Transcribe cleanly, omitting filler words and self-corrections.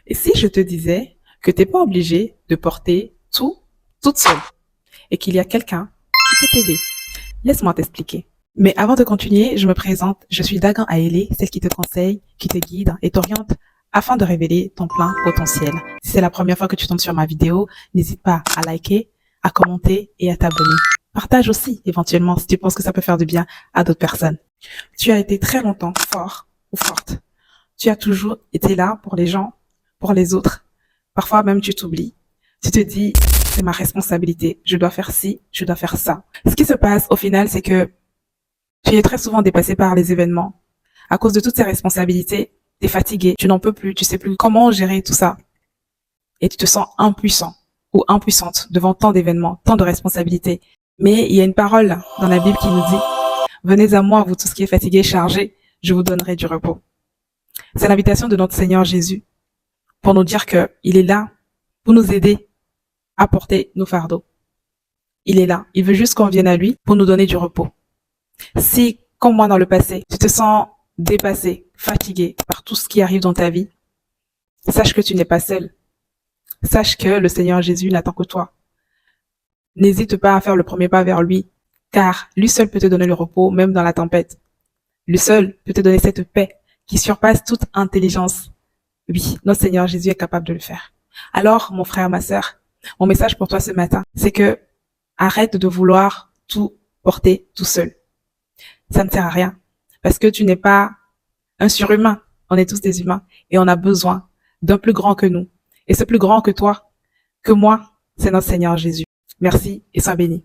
Et si je te disais que t'es pas obligé de porter tout toute seule et qu'il y a quelqu'un qui peut t'aider? Laisse-moi t'expliquer. Mais avant de continuer, je me présente. Je suis Dagan Aélé, celle qui te conseille, qui te guide et t'oriente afin de révéler ton plein potentiel. Si c'est la première fois que tu tombes sur ma vidéo, n'hésite pas à liker, à commenter et à t'abonner. Partage aussi, éventuellement, si tu penses que ça peut faire du bien à d'autres personnes. Tu as été très longtemps fort ou forte. Tu as toujours été là pour les gens, pour les autres. Parfois même tu t'oublies. Tu te dis, c'est ma responsabilité. Je dois faire ci, je dois faire ça. Ce qui se passe au final, c'est que tu es très souvent dépassé par les événements. À cause de toutes ces responsabilités, tu es fatigué, tu n'en peux plus, tu sais plus comment gérer tout ça. Et tu te sens impuissant ou impuissante devant tant d'événements, tant de responsabilités. Mais il y a une parole dans la Bible qui nous dit, venez à moi, vous tous qui êtes fatigués, chargés, je vous donnerai du repos. C'est l'invitation de notre Seigneur Jésus pour nous dire que il est là pour nous aider à porter nos fardeaux. Il est là. Il veut juste qu'on vienne à lui pour nous donner du repos. Si, comme moi dans le passé, tu te sens dépassé, fatigué par tout ce qui arrive dans ta vie, sache que tu n'es pas seul. Sache que le Seigneur Jésus n'attend que toi. N'hésite pas à faire le premier pas vers lui, car lui seul peut te donner le repos, même dans la tempête. Lui seul peut te donner cette paix qui surpasse toute intelligence. Oui, notre Seigneur Jésus est capable de le faire. Alors, mon frère, ma sœur, mon message pour toi ce matin, c'est que arrête de vouloir tout porter tout seul. Ça ne sert à rien. Parce que tu n'es pas un surhumain. On est tous des humains. Et on a besoin d'un plus grand que nous. Et ce plus grand que toi, que moi, c'est notre Seigneur Jésus. Merci et sois béni.